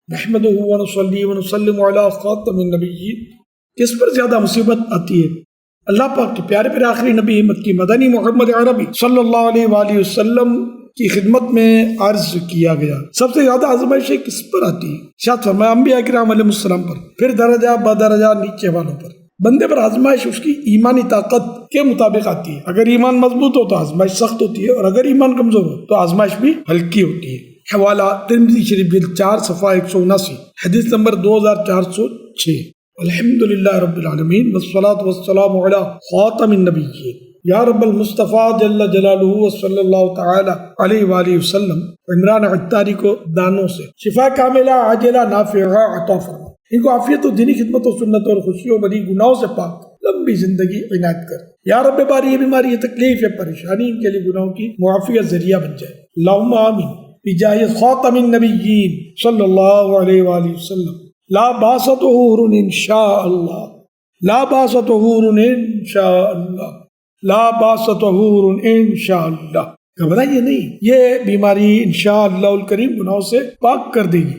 نحمدہ ونصلی ونسلم علی خاتم النبیین. کس پر زیادہ مصیبت آتی ہے؟ اللہ پاک کے پیارے پیارے آخری نبی مکی مدنی محمد عربی صلی اللہ علیہ وآلہ وسلم کی خدمت میں عرض کیا گیا سب سے زیادہ آزمائشیں کس پر آتی ہے؟ شاید فرمایا انبیاء کرام علیہ السلام پر، پھر درجہ بدرجہ نیچے والوں پر. بندے پر آزمائش اس کی ایمانی طاقت کے مطابق آتی ہے. اگر ایمان مضبوط ہو تو آزمائش سخت ہوتی ہے، اور اگر ایمان کمزور ہو تو آزمائش بھی ہلکی ہوتی ہے. حوالہ ترمذی شریف جلد 4 صفحہ 179، حدیث نمبر 2406. الحمدللہ رب العالمین والصلاة والسلام علی خاتم النبیین. یا رب المصطفیٰ جل جلالہ وصلی اللہ تعالی علیہ وآلہ وسلم عمران عطاری کو دانوں سے شفا کاملہ عاجلہ نافعہ عطا فرما. ان کو عافیت و دینی خدمت و سنت اور خوشی و بری گناہوں سے پاک لمبی زندگی عنایت کر. یا رب باری یہ بیماری، یہ تکلیف، یہ پریشانی ان کے لیے گناہوں کی معافی کا ذریعہ بن جائے. اللہم آمین بجاہ خاتم النبیین صلی اللہ علیہ وآلہ وسلم. لا باس طہور انشاء اللہ، لا باس طہور انشاء اللہ، لا باس طہور انشاء اللہ. گھبرائیے نہیں، یہ بیماری انشاءاللہ الکریم گناہوں سے پاک کر دے گی.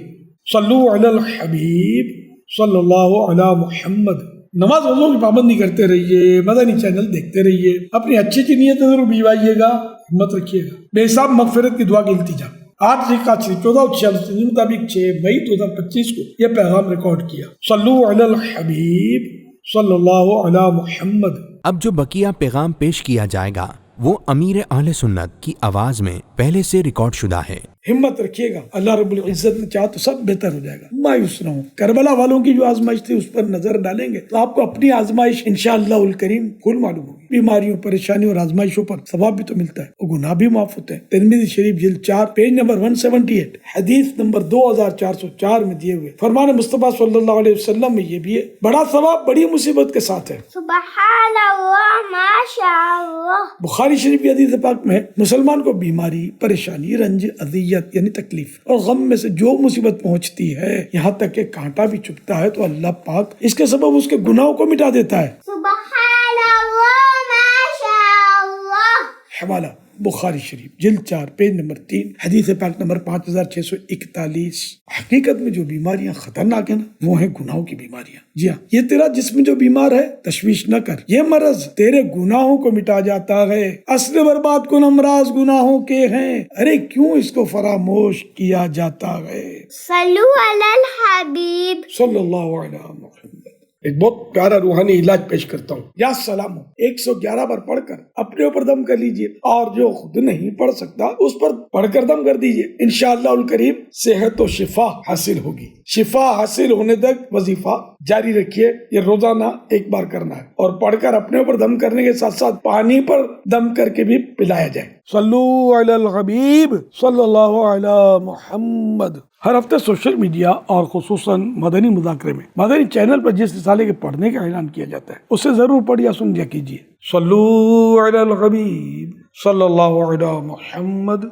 صلو علی الحبیب صلی اللہ علی محمد. نماز روزوں کی پابندی کرتے رہیے، مدنی چینل دیکھتے رہیے، اپنی اچھی کی نیت ضرور بھجوائیے گا، ہمت رکھیے گا. بے حساب مغفرت کی دعا کی التجا. 8 ذوالقعدہ شریف 1446 کے مطابق 6 مئی 2025 کو یہ پیغام ریکارڈ کیا. صلو علی الحبیب صلی اللہ علی محمد. اب جو بقیہ پیغام پیش کیا جائے گا وہ امیر اہل سنت کی آواز میں پہلے سے ریکارڈ شدہ ہے. ہمت رکھیے گا، اللہ رب العزت نے چاہا تو سب بہتر ہو جائے گا. مایوس نہ ہو. کربلا والوں کی جو آزمائش تھی اس پر نظر ڈالیں گے تو آپ کو اپنی آزمائش انشاءاللہ الکریم کھل معلوم ہوگی. بیماریوں، پریشانیوں اور آزمائشوں پر ثواب بھی تو ملتا ہے اور گناہ بھی معاف ہوتے ہیں. ترمذی شریف جلد 4 پیج نمبر 178، حدیث نمبر 2404 میں دیے ہوئے فرمان مصطفیٰ صلی اللہ علیہ وسلم میں یہ بھی ہے: بڑا ثواب بڑی مصیبت کے ساتھ ہے. سبحان اللہ، ماشاء اللہ. بخاری شریف کی حدیث پاک میں مسلمان کو بیماری، پریشانی، رنج، اذیت یعنی تکلیف اور غم میں سے جو مصیبت پہنچتی ہے، یہاں تک کہ کانٹا بھی چبھتا ہے، تو اللہ پاک اس کے سبب اس کے گناہوں کو مٹا دیتا ہے. سبحان اللہ، ماشاء اللہ. حوالہ بخاری شریف جلد 4 پیج نمبر 3، حدیث پاک نمبر 5641. حقیقت میں جو بیماریاں خطرناک ہیں نا، وہ ہیں گناہوں کی بیماریاں. جی ہاں، یہ تیرا جسم جو بیمار ہے تشویش نہ کر، یہ مرض تیرے گناہوں کو مٹا جاتا ہے. اصل برباد کن امراض گناہوں کے ہیں، ارے کیوں اس کو فراموش کیا جاتا ہے. صلو علی الحبیب صلی اللہ علیہ محمد. ایک بہت پیارا روحانی علاج پیش کرتا ہوں. یا سلام 111 بار پڑھ کر اپنے اوپر دم کر لیجئے، اور جو خود نہیں پڑھ سکتا اس پر پڑھ کر دم کر دیجئے. انشاءاللہ الکریم صحت و شفا حاصل ہوگی. شفا حاصل ہونے تک وظیفہ جاری رکھیے. یہ روزانہ 1 بار کرنا ہے، اور پڑھ کر اپنے اوپر دم کرنے کے ساتھ ساتھ پانی پر دم کر کے بھی پلایا جائے. صلو علی الحبیب صلی اللہ علی محمد. ہر ہفتے سوشل میڈیا اور خصوصاً مدنی مذاکرے میں مدنی چینل پر جس رسالے کے پڑھنے کا اعلان کیا جاتا ہے اسے ضرور پڑھ یا سن لیا کیجیے. صلو علی الحبیب صلی اللہ علی محمد.